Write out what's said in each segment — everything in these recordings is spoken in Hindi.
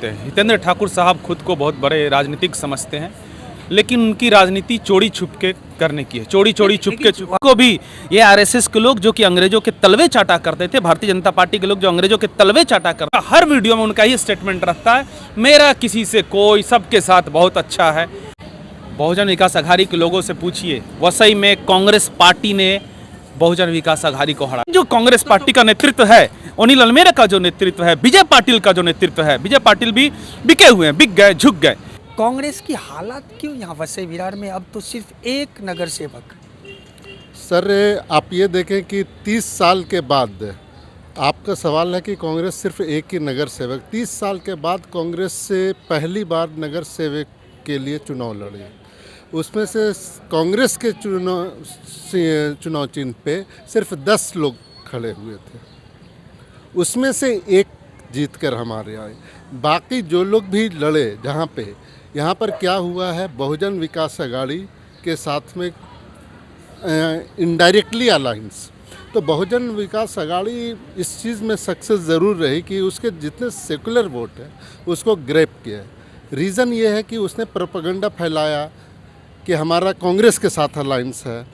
बोलते हैं। हितेंद्र ठाकुर साहब खुद को बहुत बड़े राजनीतिक समझते हैं, लेकिन उनकी राजनीति चोरी छुप के करने की है। चोरी छुप के को भी ये आरएसएस के लोग जो कि अंग्रेजों के तलवे चाटा करते थे, भारतीय जनता पार्टी के लोग जो अंग्रेजों के तलवे चाटा करते हैं, हर वीडियो में उनका ये स्टेटमेंट रहता है, मेरा किसी से कोई, सबके साथ बहुत अच्छा है। बहुजन विकास अघाड़ी के लोगों से पूछिए, वसई में कांग्रेस पार्टी ने बहुजन विकास अघाड़ी को हरा। जो कांग्रेस पार्टी का नेतृत्व है, अनिल अलमेरा का जो नेतृत्व है, विजय पाटिल का जो नेतृत्व है, विजय पाटिल भी बिके हुए हैं, बिक गए, झुक गए। कांग्रेस की हालात क्यों यहाँ वसई विरार में अब तो सिर्फ एक नगर सेवक? सर आप ये देखें कि 30 साल के बाद, आपका सवाल है कि कांग्रेस सिर्फ एक ही नगर सेवक, 30 साल के बाद कांग्रेस से पहली बार नगर सेवक के लिए चुनाव लड़े। उसमें से कांग्रेस के चुनाव चिन्ह पे सिर्फ 10 लोग खड़े हुए थे, उसमें से एक जीत कर हमारे आए। बाकी जो लोग भी लड़े, जहाँ पे यहाँ पर क्या हुआ है, बहुजन विकास अघाड़ी के साथ में इनडायरेक्टली अलायंस, तो बहुजन विकास अघाड़ी इस चीज़ में सक्सेस ज़रूर रही कि उसके जितने सेकुलर वोट हैं उसको ग्रैब किया। रीज़न ये है कि उसने प्रोपेगेंडा फैलाया कि हमारा कांग्रेस के साथ अलायंस है,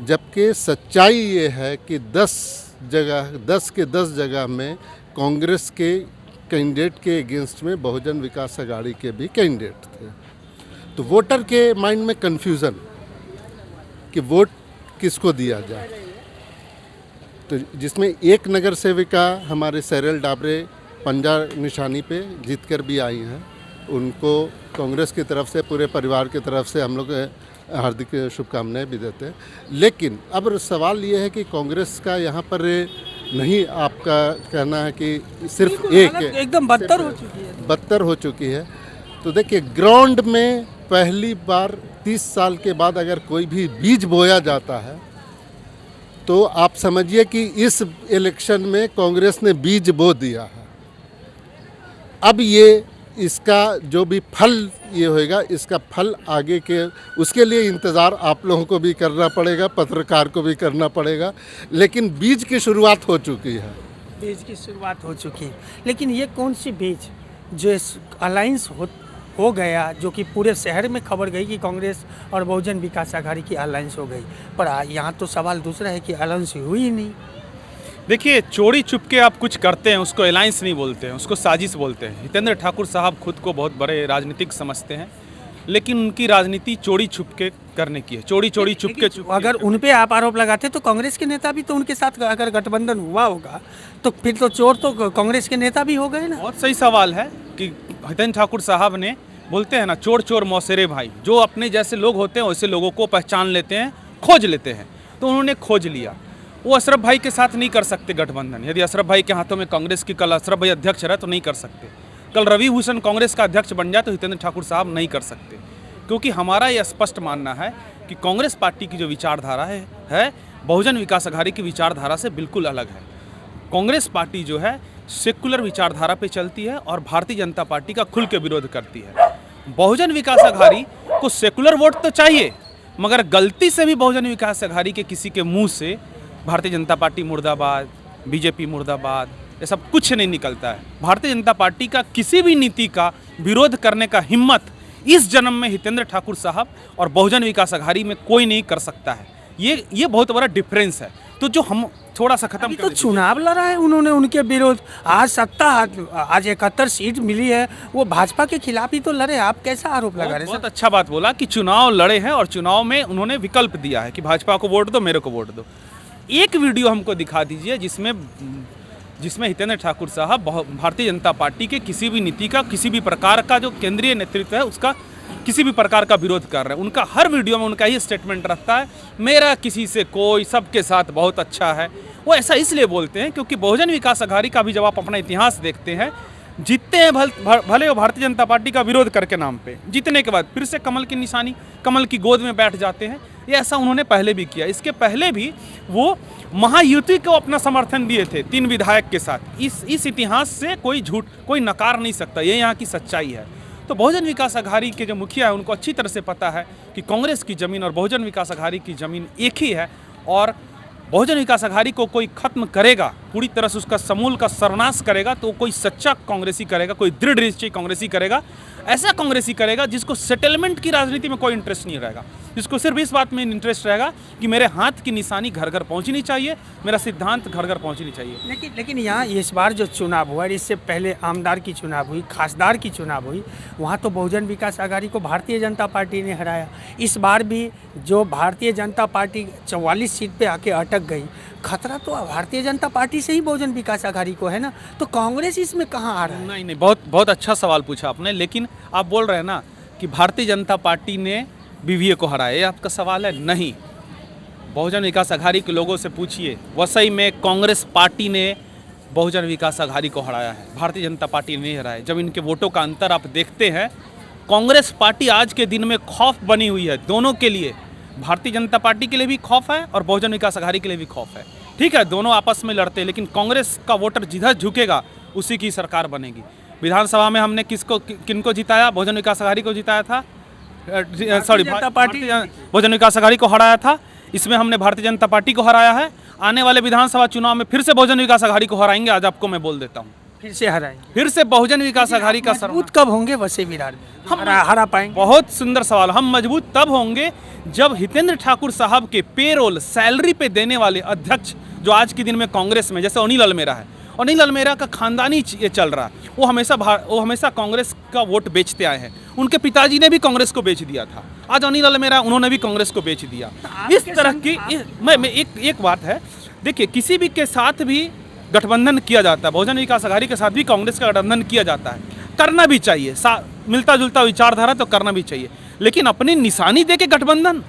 जबकि सच्चाई ये है कि 10 के 10 जगह में कांग्रेस के कैंडिडेट के अगेंस्ट में बहुजन विकास अघाड़ी के भी कैंडिडेट थे। तो वोटर के माइंड में कन्फ्यूज़न कि वोट किसको दिया जाए, तो जिसमें एक नगर सेविका हमारे सैरल डाबरे पंजा निशानी पे जीत कर भी आई हैं। उनको कांग्रेस की तरफ से, पूरे परिवार की तरफ से हम लोग हार्दिक शुभकामनाएं भी देते हैं। लेकिन अब सवाल ये है कि कांग्रेस का यहाँ पर नहीं, आपका कहना है कि सिर्फ एक एकदम बदतर हो चुकी है। तो देखिए, ग्राउंड में पहली बार 30 साल के बाद अगर कोई भी बीज बोया जाता है तो आप समझिए कि इस इलेक्शन में कांग्रेस ने बीज बो दिया है। अब ये इसका जो भी फल ये होएगा, इसका फल आगे के, उसके लिए इंतज़ार आप लोगों को भी करना पड़ेगा, पत्रकार को भी करना पड़ेगा। लेकिन बीज की शुरुआत हो चुकी है। लेकिन ये कौन सी बीज जो अलायंस हो गया, जो कि पूरे शहर में खबर गई कि कांग्रेस और बहुजन विकास अघाड़ी की अलायंस हो गई, पर यहाँ तो सवाल दूसरा है कि अलायंस हुई ही नहीं। देखिए, चोरी छुप के आप कुछ करते हैं उसको अलायंस नहीं बोलते हैं, उसको साजिश बोलते हैं। हितेंद्र ठाकुर साहब खुद को बहुत बड़े राजनीतिक समझते हैं, लेकिन उनकी राजनीति चोरी छुप के करने की है। चोरी छुप के अगर उन पे आप आरोप लगाते तो कांग्रेस के नेता भी तो उनके साथ अगर गठबंधन हुआ होगा तो फिर तो चोर तो कांग्रेस के नेता भी हो गए ना। बहुत सही सवाल है कि हितेंद्र ठाकुर साहब ने, बोलते हैं ना, चोर चोर मौसेरे भाई, जो अपने जैसे लोग होते हैं वैसे लोगों को पहचान लेते हैं, खोज लेते हैं। तो उन्होंने खोज लिया। वो अशरफ भाई के साथ नहीं कर सकते गठबंधन। यदि अशरफ भाई के हाथों में कांग्रेस की, कल अशरफ भाई अध्यक्ष रहे तो नहीं कर सकते। कल रवि भूषण कांग्रेस का अध्यक्ष बन जाए तो हितेंद्र ठाकुर साहब नहीं कर सकते, क्योंकि हमारा ये स्पष्ट मानना है कि कांग्रेस पार्टी की जो विचारधारा है बहुजन विकास अघाड़ी की विचारधारा से बिल्कुल अलग है। कांग्रेस पार्टी जो है सेकुलर विचारधारा पे चलती है और भारतीय जनता पार्टी का खुल के विरोध करती है। बहुजन विकास अघाड़ी को सेकुलर वोट तो चाहिए, मगर गलती से भी बहुजन विकास अघाड़ी के किसी के मुंह से भारतीय जनता पार्टी मुर्दाबाद, बीजेपी मुर्दाबाद, ये सब कुछ नहीं निकलता है। भारतीय जनता पार्टी का किसी भी नीति का विरोध करने का हिम्मत इस जन्म में हितेंद्र ठाकुर साहब और बहुजन विकास अघाड़ी में कोई नहीं कर सकता है। ये बहुत बड़ा डिफरेंस है। तो जो हम थोड़ा सा खत्म तो चुनाव लड़ा है उन्होंने उनके विरोध, आज 71 सीट मिली है, वो भाजपा के खिलाफ ही तो लड़े। आप कैसा आरोप लगा रहे हैं? बहुत अच्छा बात बोला कि चुनाव लड़े हैं और चुनाव में उन्होंने विकल्प दिया है कि भाजपा को वोट दो, मेरे को वोट दो। एक वीडियो हमको दिखा दीजिए जिसमें हितेंद्र ठाकुर साहब भारतीय जनता पार्टी के किसी भी नीति का, किसी भी प्रकार का जो केंद्रीय नेतृत्व है उसका किसी भी प्रकार का विरोध कर रहे हैं। उनका हर वीडियो में उनका ये स्टेटमेंट रहता है, मेरा किसी से कोई, सबके साथ बहुत अच्छा है। वो ऐसा इसलिए बोलते हैं क्योंकि बहुजन विकास अघाड़ी का भी जब आप अपना इतिहास देखते हैं, जीतते हैं भले वो भारतीय जनता पार्टी का विरोध करके नाम पे, जीतने के बाद फिर से कमल की निशानी, कमल की गोद में बैठ जाते हैं। ये ऐसा उन्होंने पहले भी किया। इसके पहले भी वो महायुति को अपना समर्थन दिए थे 3 विधायक के साथ। इस इतिहास से कोई झूठ, कोई नकार नहीं सकता, ये यहाँ की सच्चाई है। तो बहुजन विकास अघाड़ी के जो मुखिया है उनको अच्छी तरह से पता है कि कांग्रेस की ज़मीन और बहुजन विकास अघाड़ी की ज़मीन एक ही है, और बहुजन विकास अघाड़ी को कोई खत्म करेगा पूरी तरह से उसका समूल का सर्वनाश करेगा तो कोई सच्चा कांग्रेसी करेगा, कोई दृढ़ निश्चयी कांग्रेसी करेगा। ऐसा कांग्रेसी करेगा जिसको सेटलमेंट की राजनीति में कोई इंटरेस्ट नहीं रहेगा, जिसको सिर्फ इस बात में इंटरेस्ट रहेगा कि मेरे हाथ की निशानी घर घर पहुंचनी चाहिए, मेरा सिद्धांत घर घर पहुंचनी चाहिए। लेकिन यहाँ इस बार जो चुनाव हुआ, इससे पहले आमदार की चुनाव हुई, खासदार की चुनाव हुई, वहाँ तो बहुजन विकास आघाड़ी को भारतीय जनता पार्टी ने हराया। इस बार भी जो भारतीय जनता पार्टी 44 सीट पे आके अटक गई, खतरा तो भारतीय जनता पार्टी से ही बहुजन विकास आघाड़ी को है ना, तो कांग्रेस इसमें कहाँ आ रहा है? नहीं, बहुत अच्छा सवाल पूछा आपने। लेकिन आप बोल रहे हैं ना कि भारतीय जनता पार्टी ने बीवीए को हराया, ये आपका सवाल है। नहीं, बहुजन विकास आघाड़ी के लोगों से पूछिए, वसई में कांग्रेस पार्टी ने बहुजन विकास आघाड़ी को हराया है, भारतीय जनता पार्टी ने नहीं हराया। जब इनके वोटों का अंतर आप देखते हैं, कांग्रेस पार्टी आज के दिन में खौफ बनी हुई है दोनों के लिए। भारतीय जनता पार्टी के लिए भी खौफ है और बहुजन विकास आघाड़ी के लिए भी खौफ है। ठीक है, दोनों आपस में लड़ते हैं, लेकिन कांग्रेस का वोटर जिधर झुकेगा उसी की सरकार बनेगी। विधानसभा में हमने किनको जिताया? बहुजन विकास आघाड़ी को जिताया था, सॉरी बहुजन विकास आघाड़ी को हराया था। इसमें हमने भारतीय जनता पार्टी को हराया है। आने वाले विधानसभा चुनाव में फिर से बहुजन विकास आघाड़ी को हराएंगे। आज आपको मैं बोल देता हूँ, फिर से हराएंगे, फिर से बहुजन विकास आघाड़ी का मजबूत कब होंगे वसई विरार में? हम हरा पाएंगे? बहुत सुंदर सवाल। हम मजबूत तब होंगे जब हितेंद्र ठाकुर साहब के पेरोल सैलरी पे देने वाले अध्यक्ष जो आज के दिन में कांग्रेस में, जैसे अनिल अल्मेरा है, अनिल अल्मेरा का खानदानी ये चल रहा है, वो हमेशा कांग्रेस का वोट बेचते आए हैं। उनके पिताजी ने भी कांग्रेस को बेच दिया था, आज अनिल अल्मेरा उन्होंने भी कांग्रेस को बेच दिया। इस तरह की मैं एक बात है, देखिए किसी भी के साथ भी गठबंधन किया जाता है, बहुजन विकास आघाड़ी के साथ भी कांग्रेस का गठबंधन किया जाता है, करना भी चाहिए, मिलता जुलता विचारधारा तो करना भी चाहिए, लेकिन अपनी निशानी दे के गठबंधन,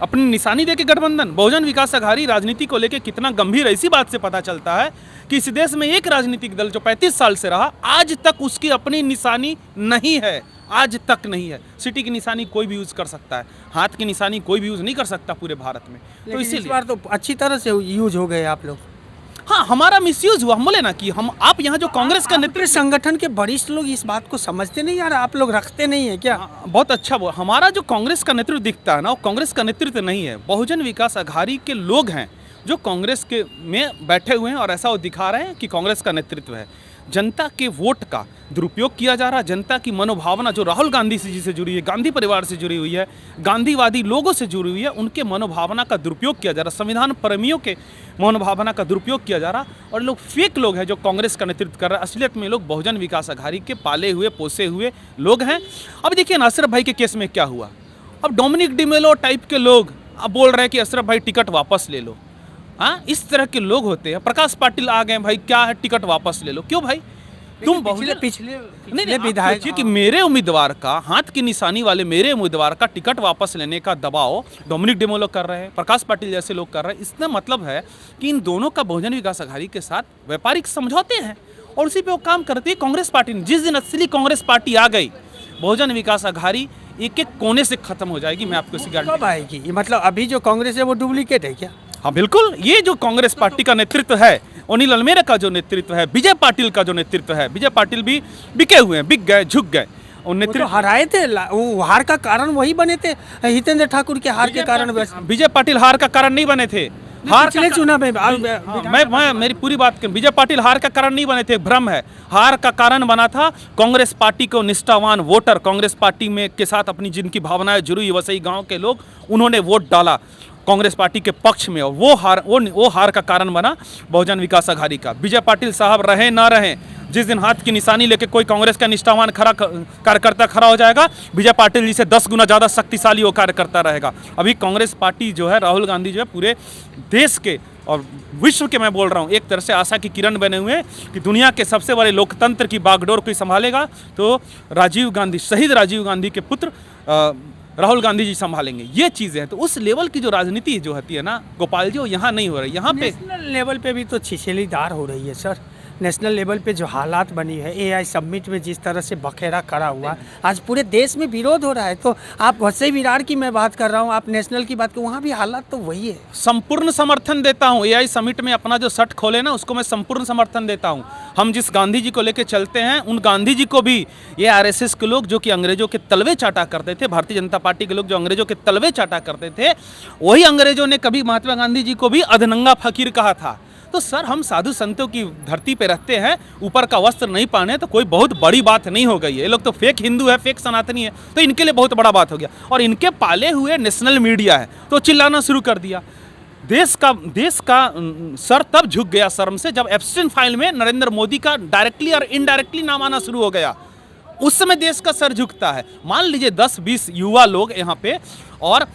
अपनी निशानी दे के गठबंधन। बहुजन विकास आघाड़ी राजनीति को लेकर कितना गंभीर है, इसी बात से पता चलता है कि इस देश में एक राजनीतिक दल जो 35 साल से रहा, आज तक उसकी अपनी निशानी नहीं है, आज तक नहीं है। सिटी की निशानी कोई भी यूज़ कर सकता है, हाथ की निशानी कोई भी यूज़ नहीं कर सकता पूरे भारत में। तो इस बार तो अच्छी तरह से यूज हो गए आप लोग। हाँ, हमारा मिसयूज हुआ। हम बोले ना कि आप यहाँ जो कांग्रेस का नेतृत्व, संगठन के वरिष्ठ लोग इस बात को समझते नहीं यार, आप लोग रखते नहीं है क्या? बहुत अच्छा वो हमारा जो कांग्रेस का नेतृत्व दिखता है ना, वो कांग्रेस का नेतृत्व नहीं है, बहुजन विकास आघाड़ी के लोग हैं जो कांग्रेस के में बैठे हुए हैं और ऐसा वो दिखा रहे हैं कि कांग्रेस का नेतृत्व है। जनता के वोट का दुरुपयोग किया जा रहा है, जनता की मनोभावना जो राहुल गांधी जी से जुड़ी है, गांधी परिवार से जुड़ी हुई है, गांधीवादी लोगों से जुड़ी हुई है, उनके मनोभावना का दुरुपयोग किया जा रहा है, संविधान प्रेमियों के मनोभावना का दुरुपयोग किया जा रहा, और लोग फेक लोग हैं जो कांग्रेस का नेतृत्व कर रहा है। असलियत में लोग बहुजन विकास आघाड़ी के पाले हुए पोसे हुए लोग हैं। अब देखिए ना, अशरफ भाई के केस में क्या हुआ, अब डोमिनिक डिमेलो टाइप के लोग अब बोल रहे हैं कि अशरफ भाई टिकट वापस ले लो। हाँ, इस तरह के लोग होते हैं। प्रकाश पाटिल आ गए, भाई क्या है, टिकट वापस ले लो। क्यों भाई, तुम पिछले विधायक कि मेरे उम्मीदवार का, हाथ की निशानी वाले मेरे उम्मीदवार का टिकट वापस लेने का दबाव डोमिनिक डिमेलो कर रहे हैं, प्रकाश पाटिल जैसे लोग कर रहे हैं। इसका मतलब है कि इन दोनों का बहुजन विकास आघाड़ी के साथ व्यापारिक समझौते हैं और उसी पे वो काम करती है कांग्रेस पार्टी ने। जिस दिन असली कांग्रेस पार्टी आ गई, बहुजन विकास आघाड़ी एक एक कोने से खत्म हो जाएगी। मैं आपको इसकी गारंटी। कब आएगी? मतलब अभी जो कांग्रेस है वो डुप्लीकेट है क्या? हाँ बिल्कुल, ये जो कांग्रेस पार्टी का नेतृत्व है, अनिल अल्मेरा का जो नेतृत्व है, विजय पाटिल का जो नेतृत्व है, विजय पाटिल भी बिके हुए हैं, बिक गए, झुक गए। और नेतृत्व हराए थे, वो हार का कारण वही बने थे, हितेंद्र ठाकुर के हार के कारण। विजय पाटिल हार का कारण नहीं बने थे। पिछले चुनाव में मैं मेरी पूरी बात कर, विजय पाटिल हार का कारण नहीं बने थे, भ्रम है। हार का कारण बना था कांग्रेस पार्टी को निष्ठावान वोटर, कांग्रेस पार्टी में के साथ अपनी जिनकी भावनाएं जुड़ी हुई वसई गांव के लोग, उन्होंने वोट डाला कांग्रेस पार्टी के पक्ष में, और वो हार का कारण बना बहुजन विकास आघाड़ी का। विजय पाटिल साहब रहे ना रहे, जिस दिन हाथ की निशानी लेके कोई कांग्रेस का निष्ठावान कार्यकर्ता खड़ा हो जाएगा, विजय पाटिल जी से 10 गुना ज़्यादा शक्तिशाली वो कार्यकर्ता रहेगा। अभी कांग्रेस पार्टी जो है, राहुल गांधी जो है, पूरे देश के और विश्व के, मैं बोल रहा हूँ, एक तरह से आशा की किरण बने हुए हैं कि दुनिया के सबसे बड़े लोकतंत्र की बागडोर कोई संभालेगा तो राजीव गांधी, शहीद राजीव गांधी के पुत्र राहुल गांधी जी संभालेंगे। ये चीज़ें हैं। तो उस लेवल की जो राजनीति जो होती है ना गोपाल जी, वो यहाँ नहीं हो रही। यहाँ पे नेशनल लेवल पे भी तो छिछलीदार हो रही है सर। नेशनल लेवल पे जो हालात बनी है, एआई समिट में जिस तरह से बखेरा खड़ा हुआ, आज पूरे देश में विरोध हो रहा है। तो आप वसई विरार की मैं बात कर रहा हूँ, आप नेशनल की बात कर, वहाँ भी हालात तो वही है। संपूर्ण समर्थन देता हूँ। एआई समिट में अपना जो शर्ट खोले ना, उसको मैं संपूर्ण समर्थन देता हूँ। हम जिस गांधी जी को लेकर चलते हैं, उन गांधी जी को भी ये आरएसएस के लोग जो कि अंग्रेजों के तलवे चाटा करते थे, भारतीय जनता पार्टी के लोग जो अंग्रेजों के तलवे चाटा करते थे, वही अंग्रेजों ने कभी महात्मा गांधी जी को भी अधनंगा फकीर कहा था। तो सर हम साधु संतों की धरती पे रहते हैं, ऊपर का वस्त्र नहीं पहने तो कोई बहुत बड़ी बात नहीं हो गई है। ये लोग तो फेक हिंदू है, फेक सनातनी है, तो इनके लिए बहुत बड़ा बात हो गया। और इनके पाले हुए नेशनल मीडिया है तो चिल्लाना शुरू कर दिया। देश का सर तब झुक गया शर्म से जब एप्स्टीन फाइल में नरेंद्र मोदी का डायरेक्टली और इनडायरेक्टली नाम आना शुरू हो गया। उस समय देश का सर झुकता है। मान लीजिए 10-20 युवा लोग यहाँ पे, और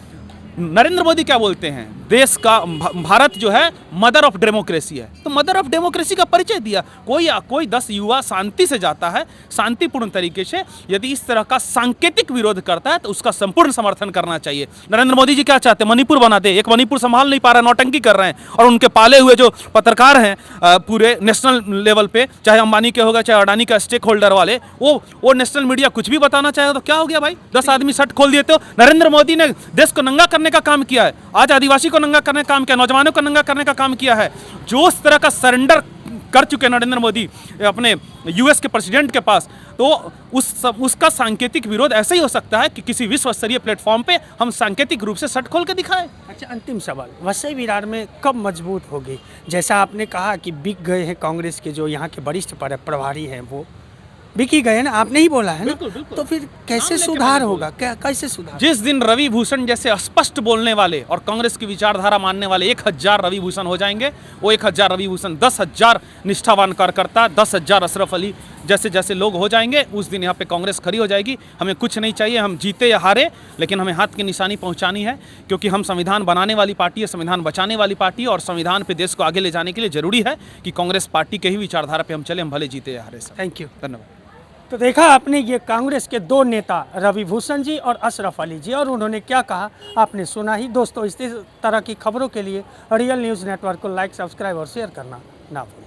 नरेंद्र मोदी क्या बोलते हैं, देश का भारत जो है मदर ऑफ डेमोक्रेसी है, तो मदर ऑफ डेमोक्रेसी का परिचय दिया। कोई 10 युवा शांति से जाता है, शांतिपूर्ण तरीके से, यदि इस तरह का सांकेतिक विरोध करता है तो उसका संपूर्ण समर्थन करना चाहिए। नरेंद्र मोदी जी क्या चाहते हैं, मणिपुर बना दे, एक मणिपुर संभाल नहीं पा रहा, नौटंकी कर रहे हैं। और उनके पाले हुए जो पत्रकार हैं पूरे नेशनल लेवल पे, चाहे अंबानी के होगा चाहे अडानी का स्टेक होल्डर वाले, वो नेशनल मीडिया कुछ भी बताना चाहे तो क्या हो गया भाई, 10 आदमी शर्ट खोल दिए। तो नरेंद्र मोदी ने देश को नंगा करने का काम किया है, आज आदिवासी को नंगा करने का काम किया, नौजवानों को नंगा करने का काम किया है। जो इस तरह का सरेंडर कर चुके नरेंद्र मोदी अपने यूएस के प्रेसिडेंट के पास, तो उसका सांकेतिक विरोध ऐसे ही हो सकता है कि किसी विश्व स्तरीय प्लेटफॉर्म पे हम सांकेतिक रूप से शर्ट खोल के दिखाएं। अच्छा, अंतिम सवाल, वसई विरार में कब मजबूत होगी? जैसा आपने कहा कि बिक गए हैं कांग्रेस के जो यहाँ के वरिष्ठ प्रभारी हैं, वो बिक ही गए ना, आपने ही बोला है ना। बिल्कुल, बिल्कुल। तो फिर कैसे सुधार होगा, कैसे सुधार? जिस दिन रवि भूषण जैसे स्पष्ट बोलने वाले और कांग्रेस की विचारधारा मानने वाले 1000 रवि भूषण हो जाएंगे, वो 1000 रवि भूषण 10,000 निष्ठावान कार्यकर्ता, 10,000 अशरफ अली जैसे लोग हो जाएंगे, उस दिन यहाँ पे कांग्रेस खड़ी हो जाएगी। हमें कुछ नहीं चाहिए, हम जीते या हारे, लेकिन हमें हाथ की निशानी पहुँचानी है, क्योंकि हम संविधान बनाने वाली पार्टी है, संविधान बचाने वाली पार्टी है, और संविधान पे देश को आगे ले जाने के लिए जरूरी है कि कांग्रेस पार्टी के ही विचारधारा पे हम चले, हम भले जीते या हारे। सर थैंक यू, धन्यवाद। तो देखा आपने ये कांग्रेस के 2 नेता रवि भूषण जी और अशरफ अली जी, और उन्होंने क्या कहा आपने सुना ही। दोस्तों, इस तरह की खबरों के लिए रियल न्यूज़ नेटवर्क को लाइक, सब्सक्राइब और शेयर करना ना भूलें।